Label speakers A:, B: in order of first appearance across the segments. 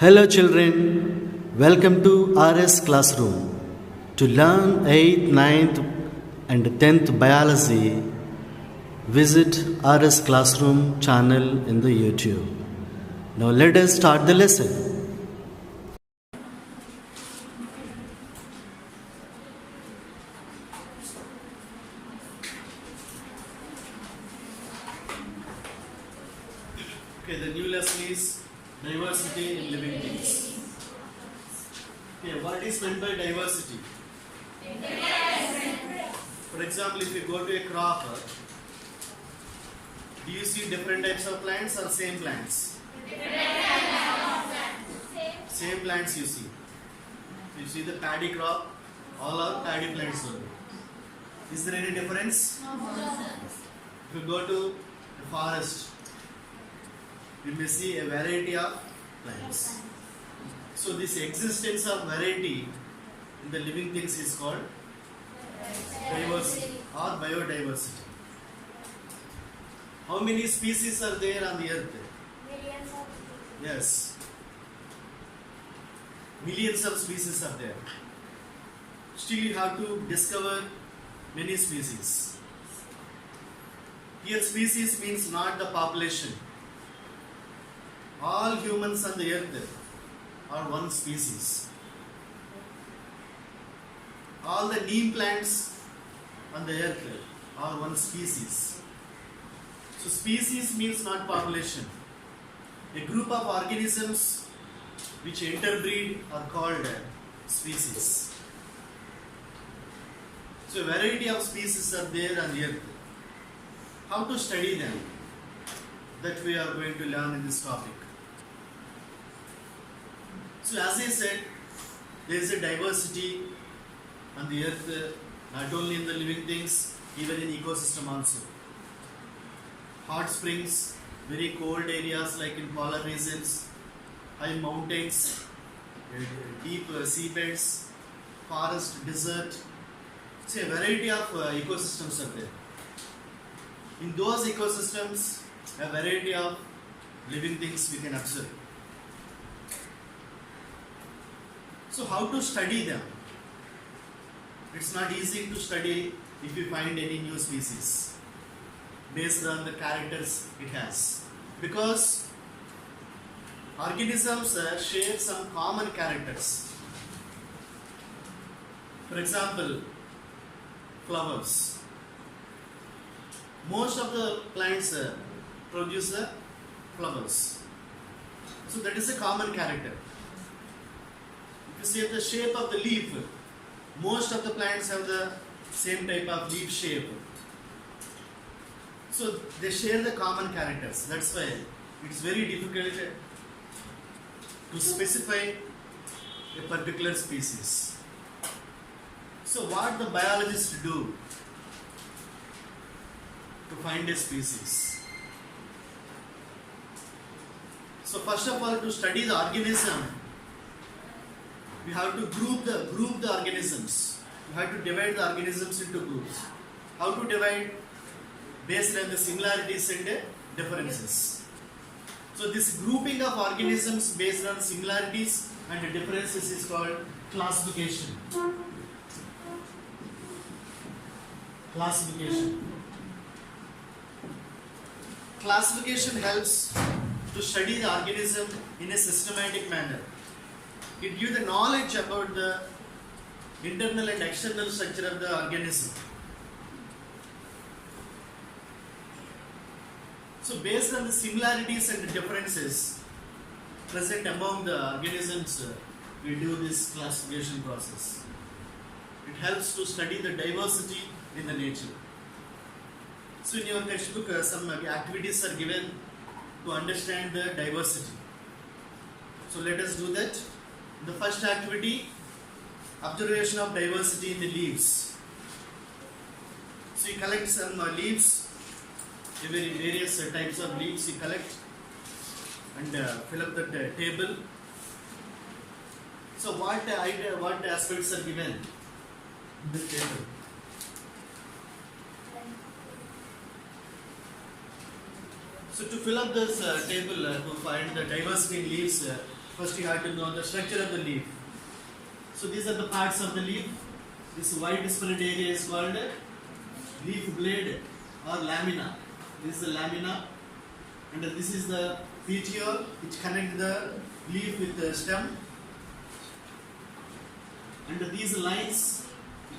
A: Hello children, welcome to RS Classroom. To learn 8th, 9th and 10th biology, visit RS Classroom channel in the YouTube. Now let us start the lesson. Okay, the new lesson is diversity in living things. Okay, what is meant by diversity? For example, if you go to a crop, do you see different types of plants or same plants? Same plants you see. You see the paddy crop, all are paddy plants only. Is there any difference? If you go to the forest, you may see a variety of plants. So this existence of variety in the living things is called diversity or biodiversity. How many species are there on the earth?
B: Millions of
A: Yes. Millions of species are there. Still you have to discover many species. Here species means not the population. All humans on the earth are one species. All the neem plants on the earth are one species. So species means not population. A group of organisms which interbreed are called species. So a variety of species are there on the earth. How to study them? That we are going to learn in this topic. So as I said, there is a diversity on the earth, not only in the living things, even in ecosystem also. Hot springs, very cold areas like in polar regions, high mountains, deep seabeds, forest, desert. So a variety of ecosystems are there. In those ecosystems, a variety of living things we can observe. So how to study them? It's not easy to study if you find any new species based on the characters it has, because organisms share some common characters. For example, flowers. Most of the plants produce flowers. So that is a common character. If you see the shape of the leaf, most of the plants have the same type of leaf shape. So they share the common characters. That's why it's very difficult to specify a particular species. So what the biologists do to find a species? So first of all, to study the organism, we have to group the organisms. We have to divide the organisms into groups. How to divide? Based on the similarities and differences. So this grouping of organisms based on similarities and differences is called classification. Classification helps to study the organism in a systematic manner. It gives the knowledge about the internal and external structure of the organism. So based on the similarities and the differences present among the organisms, we do this classification process. It helps to study the diversity in the nature. So in your textbook, some activities are given to understand the diversity. So let us do that. The first activity, observation of diversity in the leaves. So you collect some leaves, various types of leaves you collect and fill up the table. So what aspects are given in this table? So to fill up this table to find the diversity in leaves, First you have to know the structure of the leaf. So these are the parts of the leaf. This white spread area is called leaf blade or lamina. This is the lamina, and this is the petiole which connect the leaf with the stem. And these lines,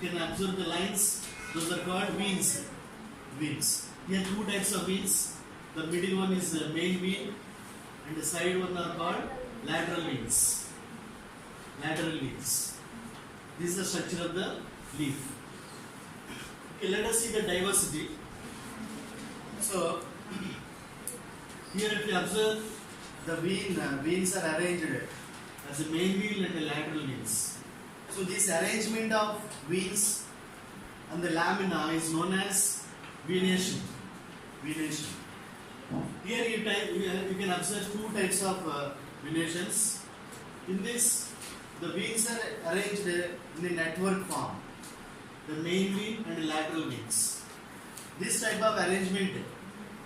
A: you can observe the lines, those are called veins. Veins. Here two types of veins. The middle one is the main vein, and the side one are called lateral veins. Lateral veins. This is the structure of the leaf. Okay, let us see the diversity. So, here if you observe, the veins are arranged as a main vein and a lateral veins. So, this arrangement of veins and the lamina is known as venation. Venation. Here you can observe two types of venations. In this, the veins are arranged in a network form. The main vein and the lateral veins. This type of arrangement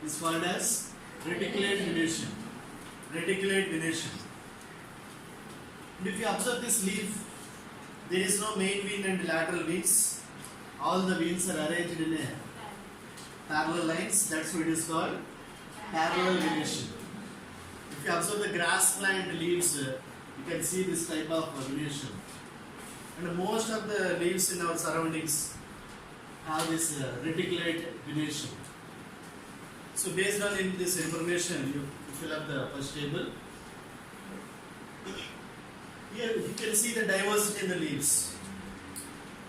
A: is called as reticulate venation. Reticulate venation. And if you observe this leaf, there is no main vein and lateral veins. All the veins are arranged in a parallel lines. That's what it is called parallel venation. If you observe the grass plant leaves, you can see this type of venation. And most of the leaves in our surroundings have this reticulate venation. So based on this information, you fill up the first table. Here you can see the diversity in the leaves.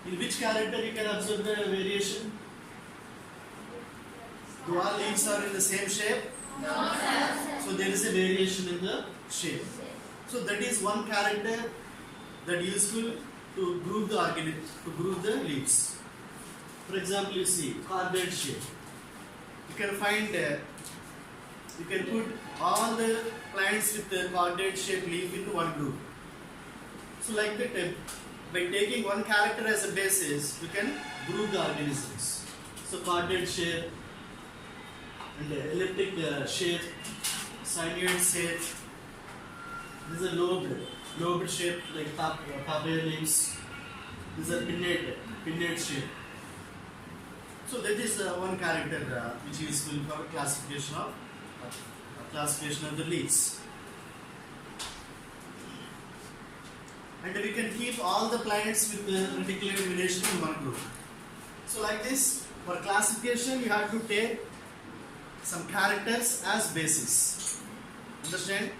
A: In which character you can observe the variation? Do all leaves are in the same shape? No, sir. So there is a variation in the shape. So that is one character that is useful to group the organism, to group the leaves. For example, you see cordate shape. You can find, you can put all the plants with the cordate shape leaf into one group. So like that, by taking one character as a basis, you can group the organisms. So cordate shape and elliptic shape, sinuate shape. This is a lobed shape like papaya leaves. This is a pinnate shape. So that is one character which is useful for classification of the leaves. And we can keep all the plants with the reticulate venation in one group. So like this, for classification you have to take some characters as basis. Understand?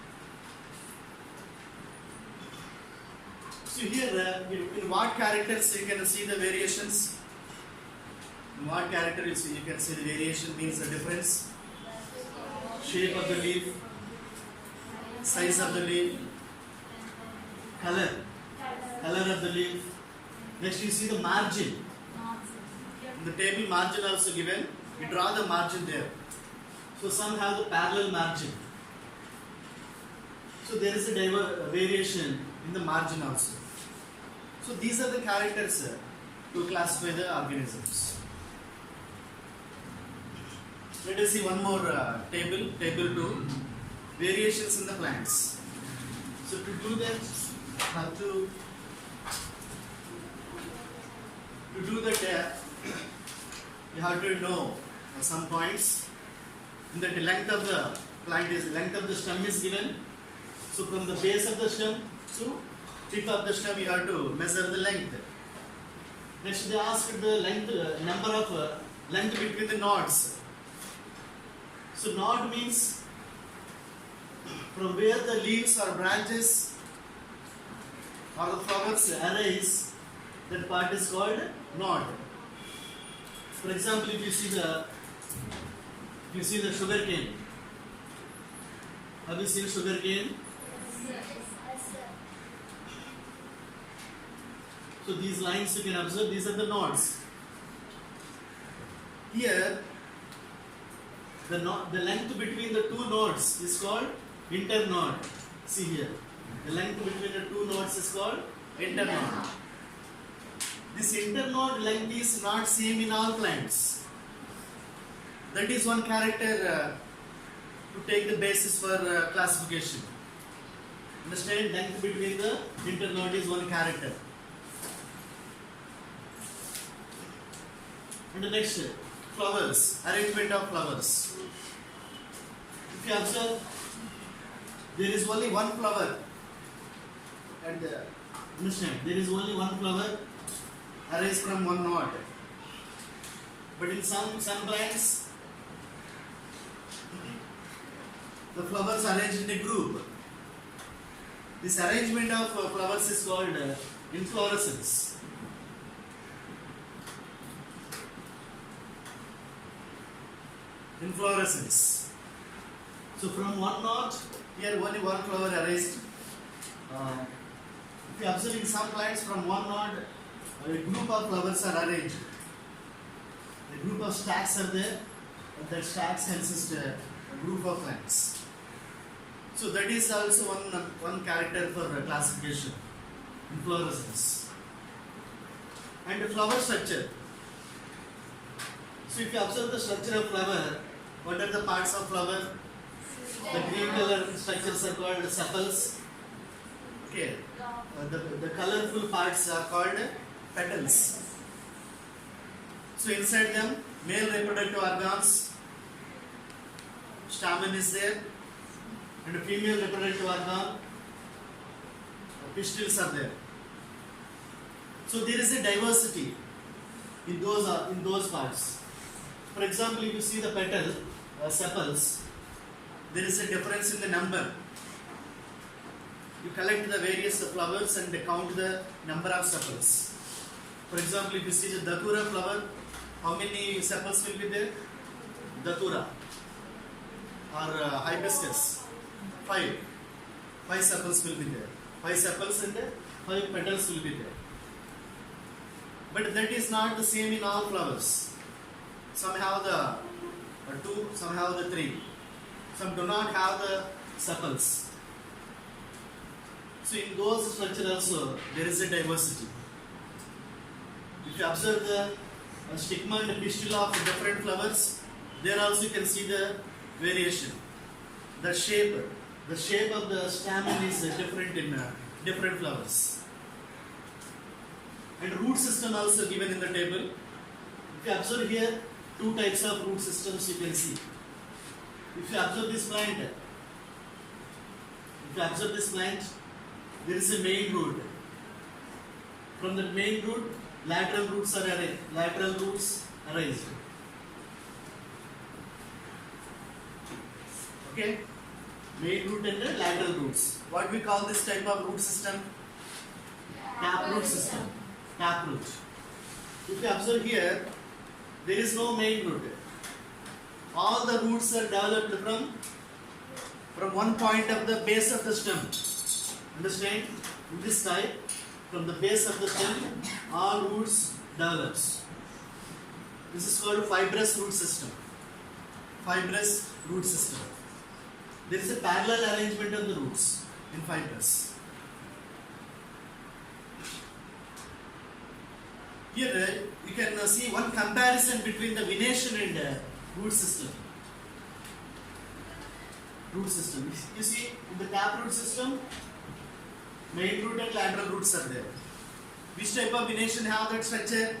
A: So here, in what characters you can see the variations? In what character you can see the variation means the difference? Shape of the leaf, size of the leaf, color of the leaf. Next you see the margin. In the table margin also given, we draw the margin there. So some have the parallel margin. So there is a variation in the margin also. So these are the characters to classify the organisms. Let us see one more table 2, variations in the plants. So to do that, you have to know some points. In the length of the plant is length of the stem is given. So from the base of the stem to tip of the stem, you have to measure the length. Next, they ask the length, number of length between the nodes. So node means from where the leaves or branches or the flowers arise, that part is called node. For example, if you see the sugar cane. Have you seen sugar cane? Yes, sir. So these lines you can observe, these are the nodes. Here, the length between the two nodes is called internode. See here, the length between the two nodes is called internode. This internode length is not same in all plants. That is one character to take the basis for classification. Understand? Length between the internode is 1 character. And the next, flowers, arrangement of flowers. If you observe, there is only one flower. And understand, there is only one flower arranged from one knot. But in some plants, the flowers are arranged in a group. This arrangement of flowers is called inflorescence. Inflorescence. So from one knot, here only one flower arranged. If you observe in some plants, from one knot, a group of flowers are arranged. A group of stacks are there, and that stacks consist a group of plants. So that is also one character for classification, inflorescence. And the flower structure. So if you observe the structure of flower, what are the parts of flower? The green color structures are called sepals. Okay. The colorful parts are called petals. So inside them, male reproductive organs, stamen is there, and a female reproductive organ, pistils are there. So there is a diversity in those parts. For example, if you see the petal, sepals, there is a difference in the number. You collect the various flowers and count the number of sepals. For example, if you see the datura flower, how many sepals will be there? Datura or hibiscus, 5 sepals will be there. 5 sepals and 5 petals will be there. But that is not the same in all flowers. Some have the 2, some have the 3. Some do not have the sepals. So in those structures also there is a diversity. If you observe the stigma and the pistil of different flowers, there also you can see the variation. The shape of the stamen is different in different flowers. And root system also given in the table. If you observe here, 2 types of root systems you can see. If you observe this plant, there is a main root. From the main root, lateral roots are arranged. Okay? Main root and the lateral roots. What we call this type of root system? Taproot system. Taproot. If you observe here, there is no main root. All the roots are developed from one point of the base of the stem. Understand? In this type, from the base of the stem, all roots develops. This is called fibrous root system. Fibrous root system. There is a parallel arrangement of the roots in fibrous. Here you can see one comparison between the venation and root system. Root system. You see, in the taproot system, main root and lateral roots are there. Which type of venation have that structure?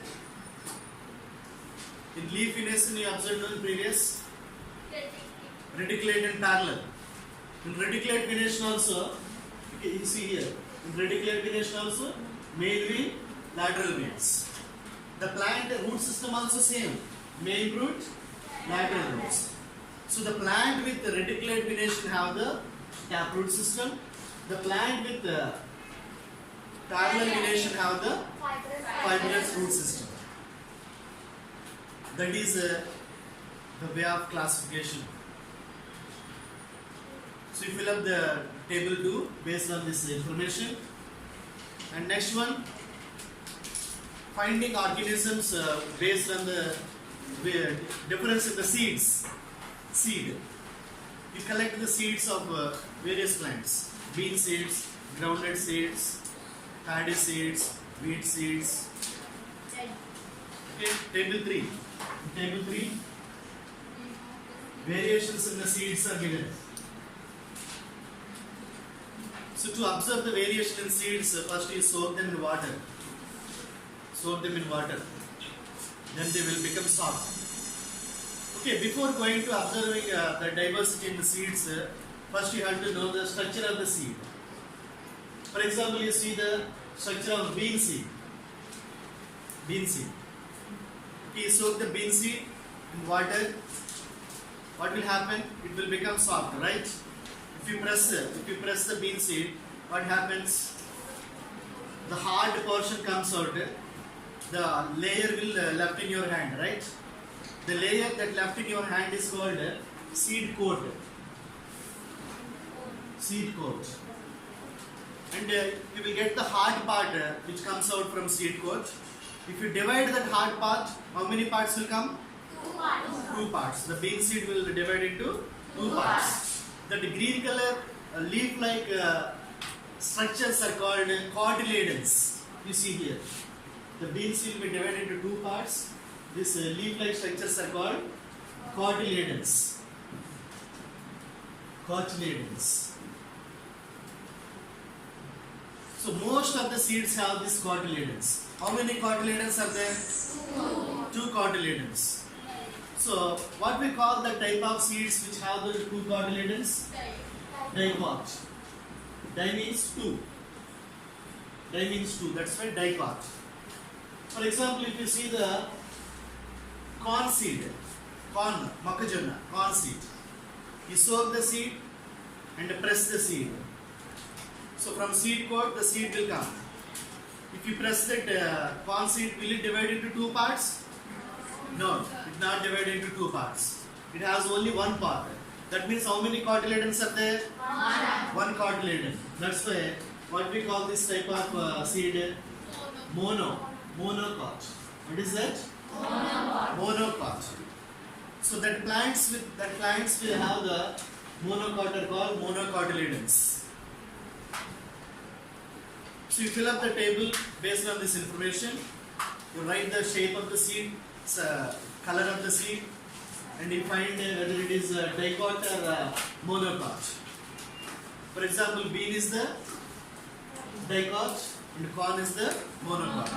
A: In leaf venation, you observed in previous reticulate and parallel. In reticulate venation also, you see here. In reticulate venation also, main vein, lateral veins. The plant root system also same. Main root, lateral roots. So the plant with the reticulate venation have the taproot system. The plant with the parallel venation have the fibrous root system. That is the way of classification. So you fill up the table 2 based on this information. And next one, finding organisms based on the difference in the seeds. Seed. You collect the seeds of various plants. Bean seeds, groundnut seeds, paddy seeds, wheat seeds. Okay, table 3. In table 3, variations in the seeds are given. So to observe the variation in seeds, first you soak them in water. Soak them in water. Then they will become soft. Okay, before going to observing the diversity in the seeds, first you have to know the structure of the seed. For example, you see the structure of bean seed. Bean seed. Okay, you soak the bean seed in water. What will happen? It will become soft, right? If you press the bean seed, what happens? The hard portion comes out. The layer will left in your hand, right? The layer that left in your hand is called seed coat. Seed coat. And you will get the hard part which comes out from seed coat. If you divide that hard part, how many parts will come?
B: 2 parts.
A: 2 parts. The bean seed will divide into 2 parts. That green color leaf-like structures are called cotyledons. You see here. The bean seed will be divided into 2 parts. These leaf-like structures are called cotyledons. Cotyledons. So most of the seeds have these cotyledons. How many cotyledons are there? 2 cotyledons. So what we call the type of seeds which have the 2 cotyledons? Dicot. Di means 2. Di means 2. That's why dicot. For example, if you see the corn seed, corn, mokkajonna, corn seed. You soak the seed and press the seed. So from seed coat, the seed will come. If you press that corn seed, will it divide into 2 parts? No, it not divided into 2 parts. It has only 1 part. That means how many cotyledons are there? 1 cotyledon. That's why what we call this type of seed monocot. What is that? Monocot. So that plants will have the monocot are called monocotyledons. So you fill up the table based on this information. You write the shape of the seed, color of the seed, and you find whether it is dicot or monocot. For example, bean is the dicot and corn is the monocot.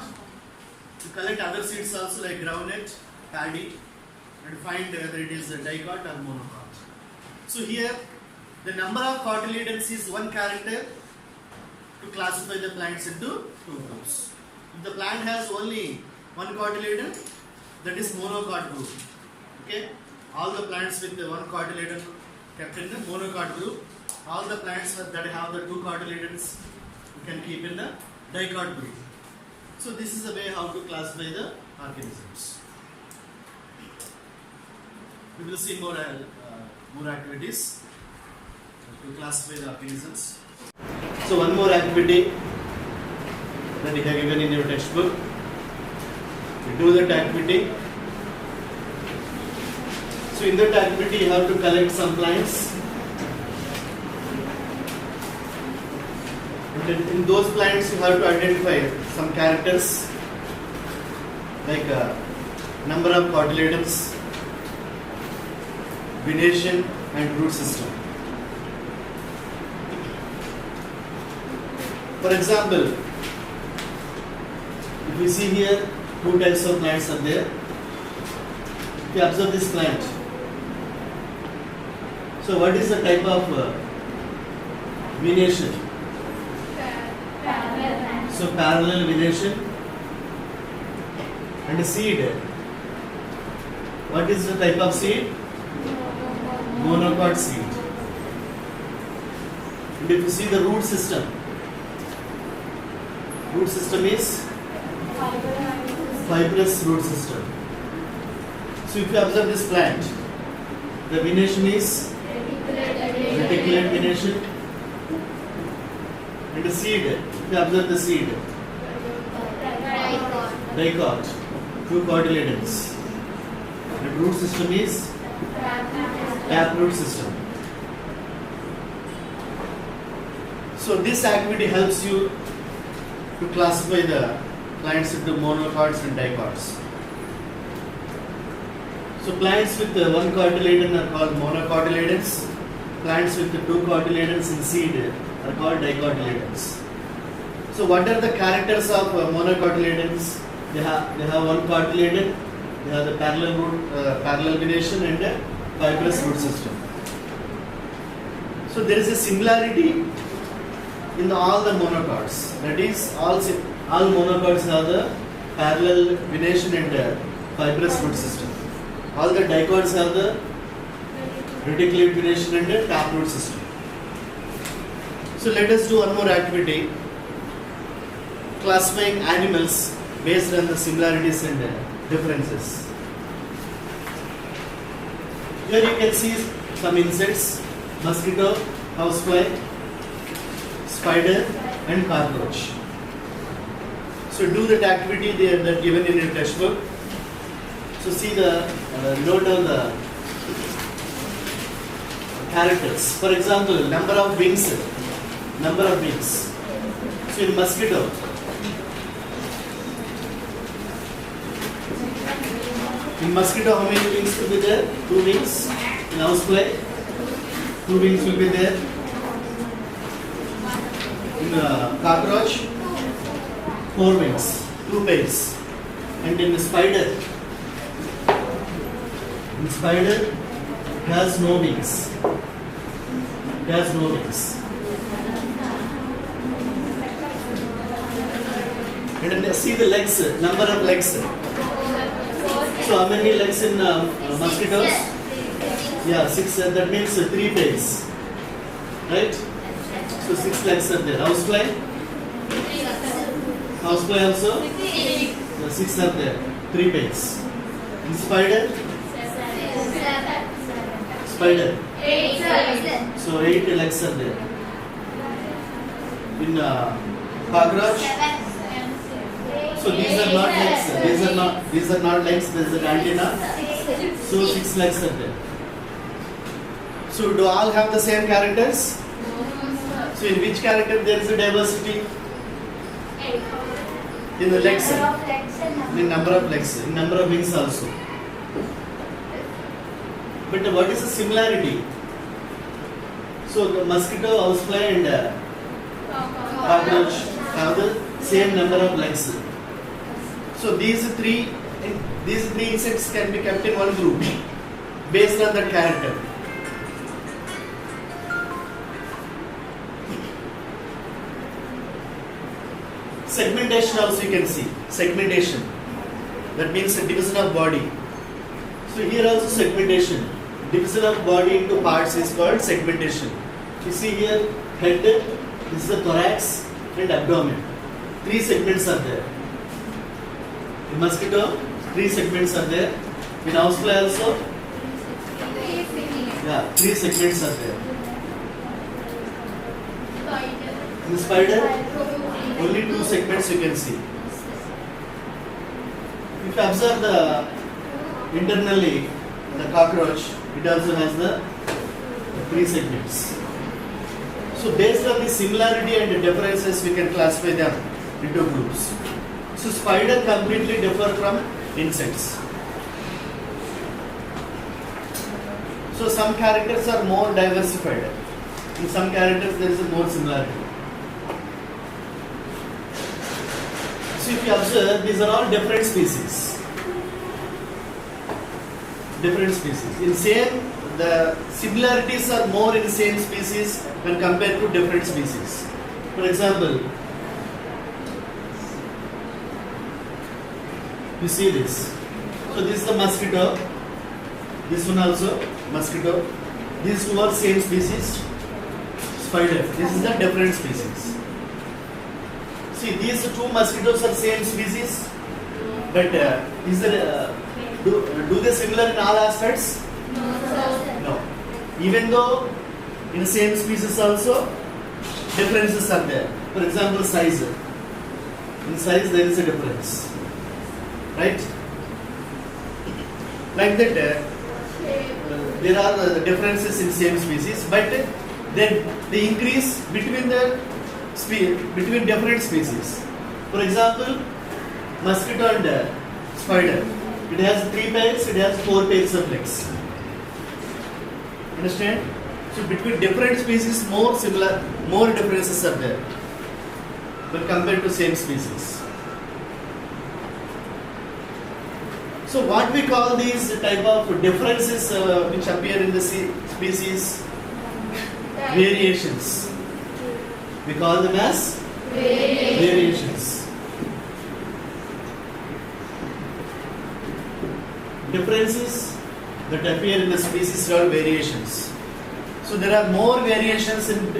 A: You collect other seeds also like groundnut, paddy, and find whether it is dicot or monocot. So here, the number of cotyledons is 1 character to classify the plants into 2 groups. If the plant has only 1 cotyledon, that is monocot group. Okay? All the plants with the 1 cotyledon kept in the monocot group. All the plants that have the 2 cotyledons you can keep in the dicot group. So this is the way how to classify the organisms. We will see more activities to classify the organisms. So one more activity that you have given in your textbook. You do that activity. So in that activity you have to collect some plants. And in those plants you have to identify some characters like number of cotyledons, venation and root system. For example, if we see here 2 types of plants are there. If you observe this plant, so what is the type of venation? So parallel venation. And the seed. What is the type of seed? Monocot seed. And if you see the root system is fibrous root system. So if you observe this plant, the venation is reticulate venation. And the seed, if you observe the seed, dicot, 2 cotyledons. And root system is taproot system. So this activity helps you to classify the plants into monocots and dicots. So plants with 1 cotyledon are called monocotyledons. Plants with 2 cotyledons in seed are called dicotyledons. So what are the characters of monocotyledons? They have one cotyledon, they have the parallel venation and a fibrous root system. So there is a similarity in all the monocots. That is, all monocots have the parallel venation and fibrous root system. All the dicots have the reticulate venation and a taproot system. So let us do one more activity, classifying animals based on the similarities and differences. Here you can see some insects: mosquito, housefly, spider and cockroach. So do that activity that given in your textbook. So see the note on the characters. For example, number of wings. So in mosquito, how many wings will be there? 2 wings. In housefly, 2 wings will be there. In cockroach, 4 wings, 2 pairs. And in the spider, has no wings. And then see the legs, number of legs. So how many legs in mosquitoes? Yeah, 6. That means 3 pairs, right? So 6 legs are there. Housefly also 6 are there, 3 pairs. In spider, 8 legs are there. In cockroach, so these are not legs. These are not legs. This is an antenna. So 6 legs are there. So do all have the same characters? So in which character there is a diversity? In the legs. In number of legs. In number of wings also. But what is the similarity? So the mosquito, housefly and cockroach have the same number of legs. So these three insects can be kept in one group based on that character. Segmentation also you can see. Segmentation. That means a division of body. So here also segmentation. Division of body into parts is called segmentation. You see here head, this is the thorax and abdomen. 3 segments are there. In mosquito, 3 segments are there. In housefly also, 3 segments are there. In the spider, only 2 segments you can see. If you observe the internally, the cockroach, it also has the 3 segments. So based on the similarity and the differences, we can classify them into groups. So spider completely differ from insects. So some characters are more diversified. In some characters there is a more similarity. So if you observe, these are all different species. In same, the similarities are more in the same species when compared to different species. For example, you see this. So this is the mosquito. This one also mosquito. These 2 are same species. Spider. This is the different species. See, these 2 mosquitoes are same species, but is there do they similar in all aspects? No. Even though in the same species also differences are there. For example, size. In size there is a difference, right? Like that, there are differences in same species, but then they increase between different species. For example, mosquito and spider. It has 3 pairs, it has 4 pairs of legs. Understand? So between different species, more differences are there, but compared to same species. So what we call these type of differences which appear in the species? Variations. We call them as variations. Differences that appear in the species are variations. So there are more variations in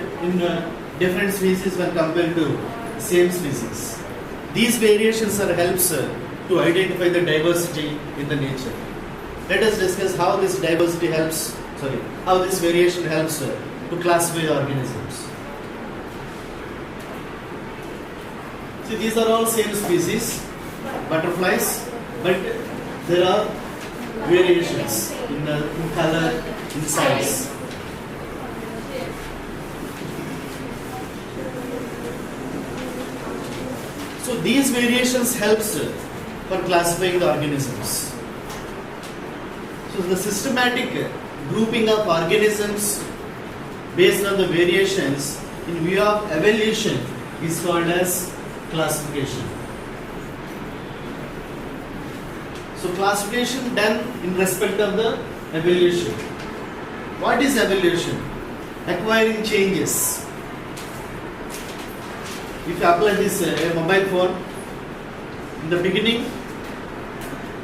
A: different species when compared to same species. These variations are helps to identify the diversity in the nature. Let us discuss how this diversity helps. How this variation helps to classify the organisms. See, these are all same species, butterflies, but there are variations in color, in size. So these variations helps for classifying the organisms. So the systematic grouping of organisms based on the variations in view of evolution is called as classification. So classification done in respect of the evolution. What is evolution? Acquiring changes. If you apply this mobile phone, in the beginning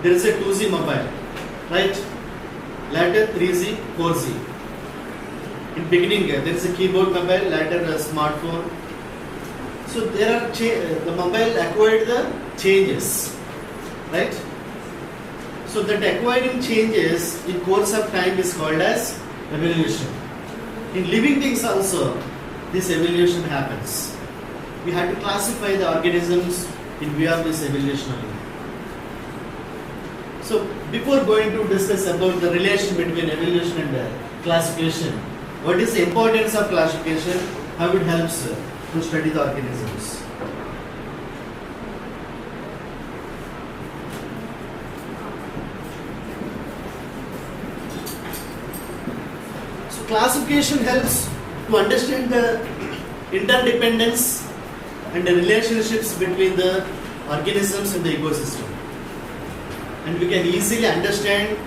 A: there is a 2G mobile, right? Later 3G, 4G. In beginning there is a keyboard mobile, later a smartphone. So there are the mobile acquired the changes, right? So that acquiring changes in course of time is called as evolution. In living things also, this evolution happens. We have to classify the organisms in view of this evolution. So before going to discuss about the relation between evolution and classification, what is the importance of classification? How it helps to study the organisms? So classification helps to understand the interdependence and the relationships between the organisms in the ecosystem. And we can easily understand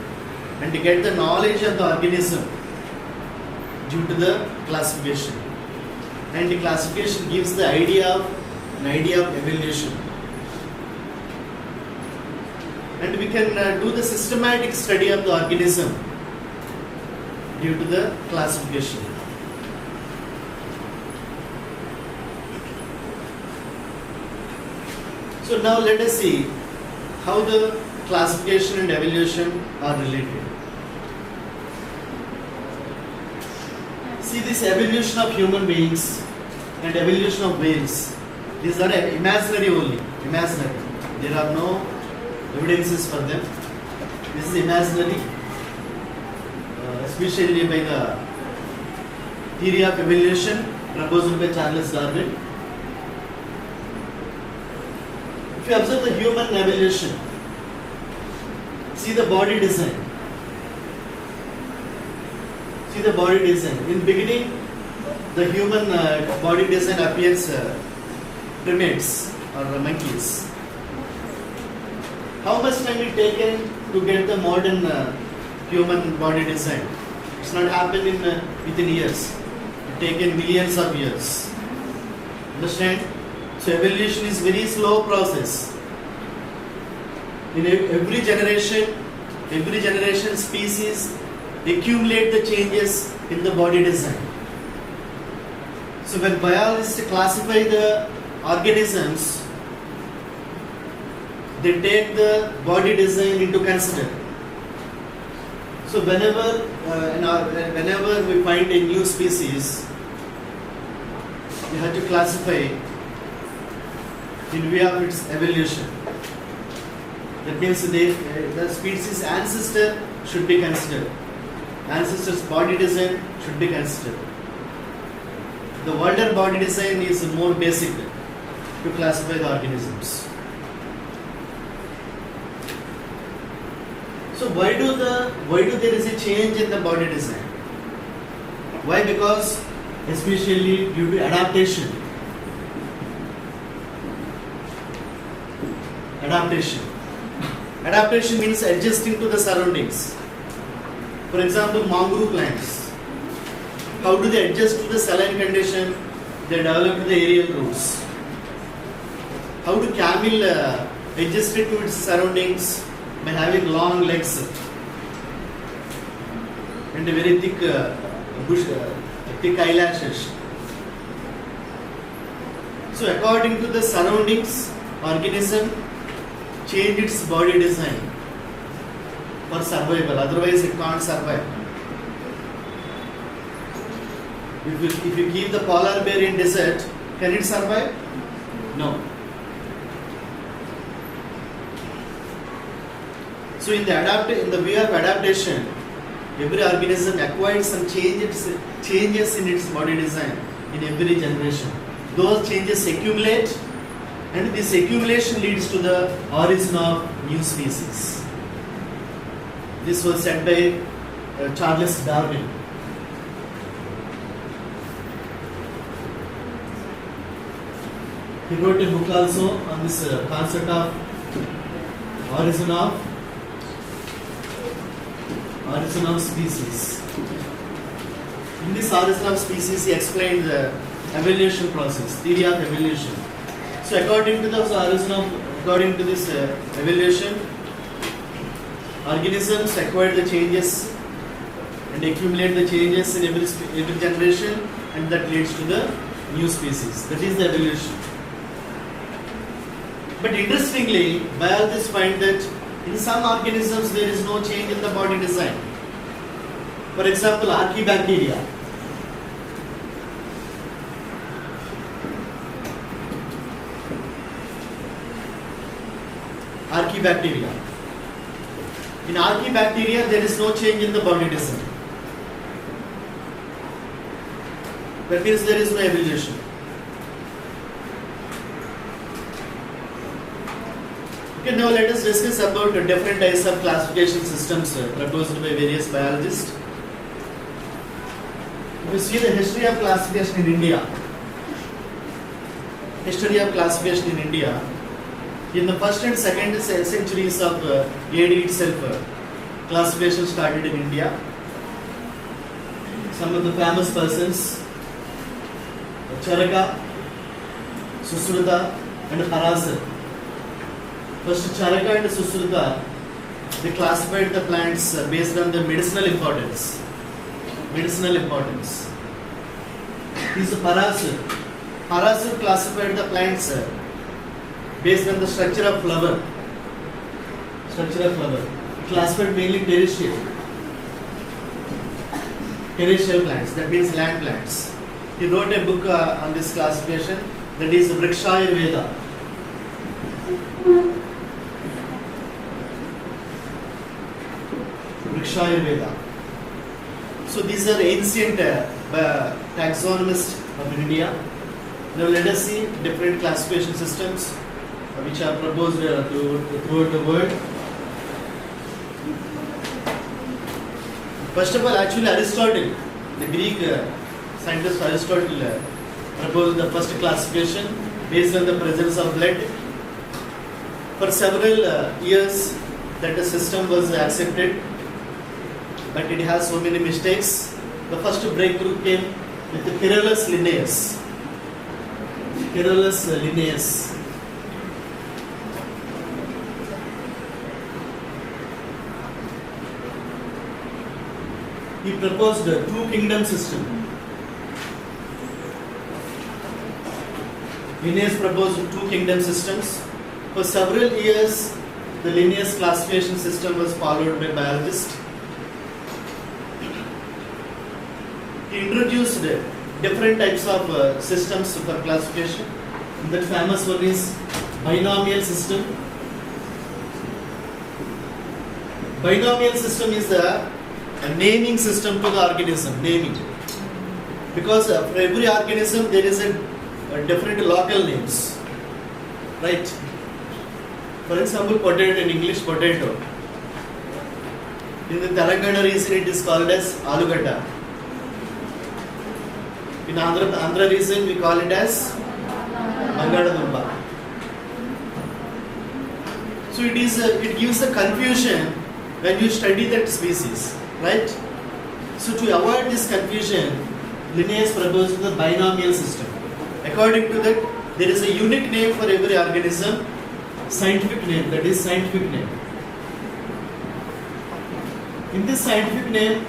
A: and get the knowledge of the organism due to the classification. And the classification gives the idea of evolution. And we can do the systematic study of the organism due to the classification. So now let us see how the classification and evolution are related. See, this evolution of human beings and evolution of whales, these are imaginary only, imaginary. There are no evidences for them. This is imaginary, especially by the theory of evolution proposed by Charles Darwin. If you observe the human evolution, see the body design. See the body design. In beginning, the human body design appears primates or monkeys. How much time it taken to get the modern human body design? It's not happened in within years. It taken millions of years. Understand? So evolution is very slow process. In every generation species accumulate the changes in the body design. So when biologists classify the organisms, they take the body design into consider. So whenever we find a new species, we have to classify in view of its evolution. That means the species ancestor should be considered. Ancestor's body design should be considered. The older body design is more basic to classify the organisms. So why do there is a change in the body design? Why? Because especially due to adaptation. Adaptation means adjusting to the surroundings. For example, mangrove plants. How do they adjust to the saline condition? They develop the aerial roots. How do camel adjust it to its surroundings? By having long legs and a very thick thick eyelashes. So according to the surroundings, organism change its body design for survival, otherwise it can't survive. If you keep the polar bear in desert, can it survive? No. So in the way of adaptation, every organism acquires some changes in its body design in every generation. Those changes accumulate, and this accumulation leads to the origin of new species. This was said by Charles Darwin. He wrote a book also on this concept of origin of species. In this origin of species, he explained the evolution process, theory of evolution. So according to this evolution, organisms acquire the changes and accumulate the changes in every generation, and that leads to the new species. That is the evolution. But interestingly, biologists find that in some organisms there is no change in the body design. For example, archaebacteria. In archaebacteria, there is no change in the body design. That means there is no evolution. Okay, now let us discuss about the different types of classification systems proposed by various biologists. If you see the history of classification in India, in the first and second centuries of AD itself, classification started in India. Some of the famous persons, Charaka, Susruta and Parasar. First, Charaka and Susruta, they classified the plants based on the medicinal importance. This is Parasar. Parasar classified the plants based on the structure of flower. Classified mainly terrestrial plants, that means land plants. He wrote a book on this classification, that is Vrikshayurveda. So these are ancient taxonomists of India. Now let us see different classification systems which are proposed throughout the world. First of all, actually Aristotle, the Greek scientist Aristotle, proposed the first classification based on the presence of blood. For several years, that the system was accepted, but it has so many mistakes. The first breakthrough came with the Quirillus Linnaeus. He proposed a two-kingdom system. Linnaeus proposed two-kingdom systems. For several years, the Linnaeus classification system was followed by biologists. He introduced different types of systems for classification. That famous one is binomial system. Binomial system is a naming system to the organism, naming. Because for every organism there is a different local names, right? For example, potato in English, potato. In the Telangana region it is called as alugada. In Andhra region we call it as Bangaladumba. So it gives a confusion when you study that species, right? So to avoid this confusion, Linnaeus proposed the binomial system. According to that, there is a unique name for every organism, scientific name, that is scientific name. In this scientific name,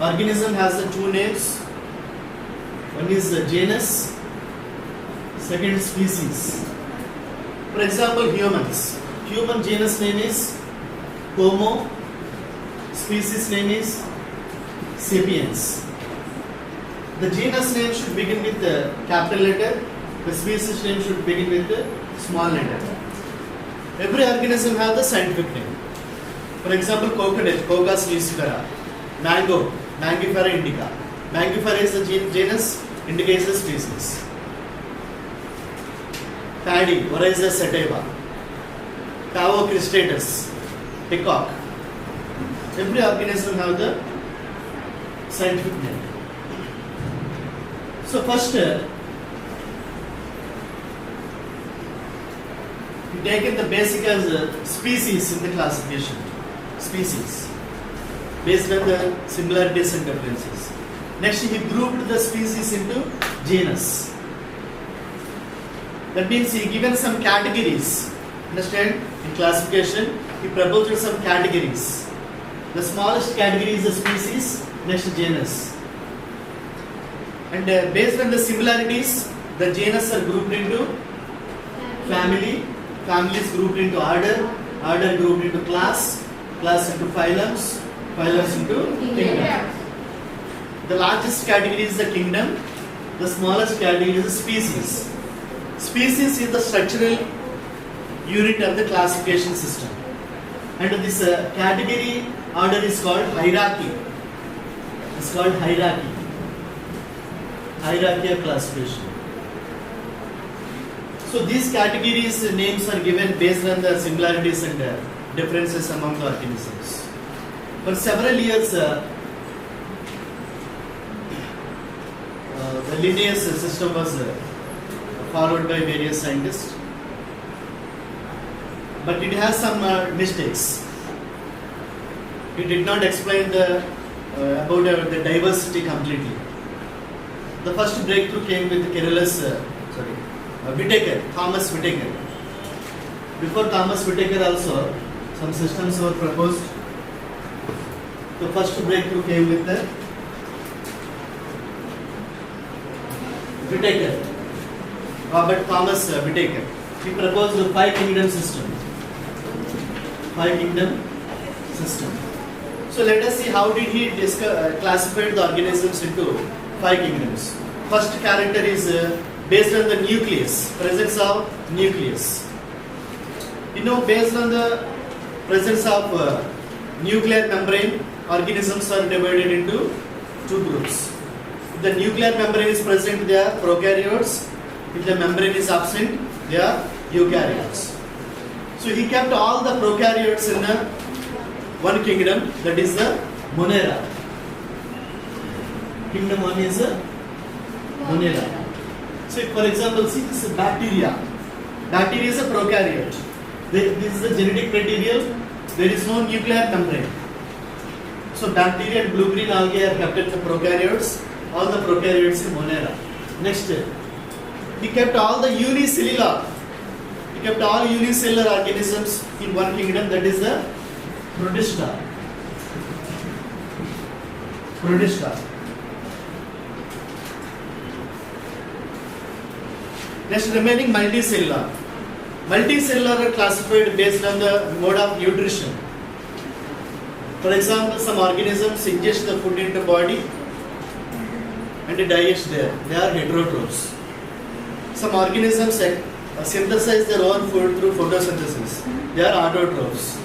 A: organism has the two names. One is the genus, second species. For example, humans. Human genus name is Homo, species name is Sapiens. The genus name should begin with the capital letter, the species name should begin with the small letter. Every organism has the scientific name. For example, coconut, Cocos luciferra. Mango, Mangifera indica. Mangifera is the genus, indica is the species. Paddy, Oryza sativa. Pavo cristatus, peacock. Every organism has the scientific name. So first, we taken the basic as species in the classification. Species, based on the similarities and differences. Next, he grouped the species into genus. That means he given some categories. Understand? In classification, he proposed some categories. The smallest category is the species, next genus. And based on the similarities, the genus are grouped into family, family is grouped into order, order grouped into class, class into phylums, phylums into kingdom. The largest category is the kingdom, the smallest category is the species. Species is the structural unit of the classification system. And this category order is called hierarchy. It's called hierarchy. Hierarchy of classification. So these categories names are given based on the similarities and differences among the organisms. For several years, the Linnaeus system was followed by various scientists, but it has some mistakes. It did not explain about the diversity completely. The first breakthrough came with Whittaker, Thomas Whittaker. Before Thomas Whittaker also, some systems were proposed. The first breakthrough came with the Whittaker, Robert Thomas Whittaker. He proposed the 5 kingdom system. 5 kingdom system. So let us see how did he classify the organisms into 5 kingdoms. First character is based on the nucleus, presence of nucleus. You know, based on the presence of nuclear membrane, organisms are divided into 2 groups. If the nuclear membrane is present, they are prokaryotes. If the membrane is absent, they are eukaryotes. So he kept all the prokaryotes in one kingdom, that is the Monera. Kingdom 1 is Monera. So for example, see this is bacteria. Bacteria is a prokaryote. This is the genetic material. There is no nuclear membrane. So bacteria and blue-green algae are kept in the prokaryotes. All the prokaryotes in Monera. Next, he kept all the unicellular. He kept all unicellular organisms in one kingdom, that is the Protista. Protista. Next, remaining multicellular. Multicellular are classified based on the mode of nutrition. For example, some organisms ingest the food into body and digest there. They are heterotrophs. Some organisms synthesize their own food through photosynthesis. They are autotrophs.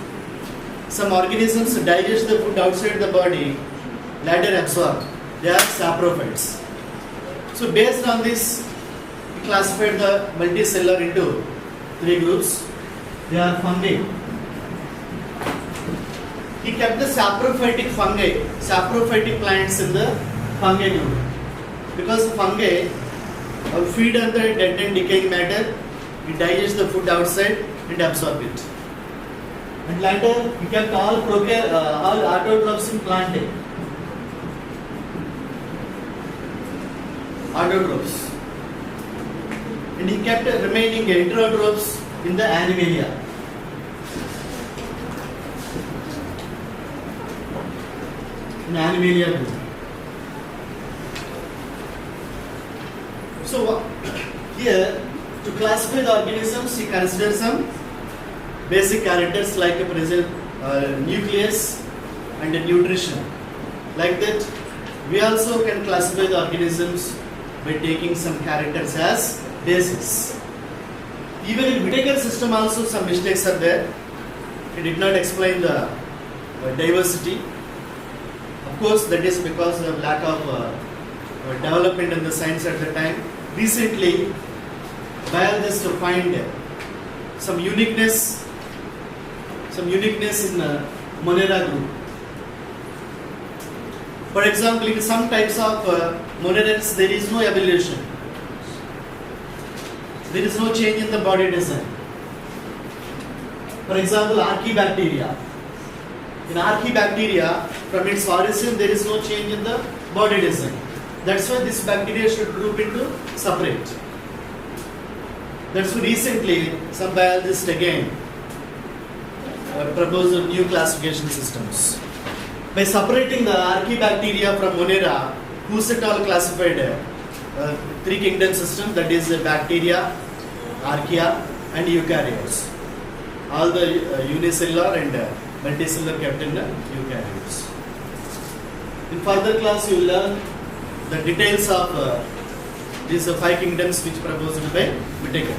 A: Some organisms digest the food outside the body, later absorb. They are saprophytes. So based on this, we classified the multicellular into 3 groups. They are fungi. He kept the saprophytic fungi, saprophytic plants in the fungi group. Because fungi feed on the dead and decaying matter, it digests the food outside and absorb it. And later we kept all autotrophs in plant. Autotrophs. And he kept remaining heterotrophs in the animalia. In animalia group. So here, to classify the organisms, he considers some basic characters like a present nucleus and a nutrition. Like that, we also can classify the organisms by taking some characters as basis. Even in Whittaker system also some mistakes are there. He did not explain the diversity. Of course, that is because of lack of development in the science at the time. Recently, biologists find some uniqueness in Monera group. For example, in some types of monerans, there is no evolution. There is no change in the body design. For example, Archaebacteria. In Archaebacteria, from its origin, there is no change in the body design. That's why this bacteria should group into separate. That's why recently some biologists again proposed new classification systems. By separating the Archaebacteria from Monera, Husserl classified three kingdom system, that is bacteria, archaea and eukaryotes. All the unicellular and multicellular kept in the eukaryotes. In further class you will learn the details of these five kingdoms which proposed by Whittaker.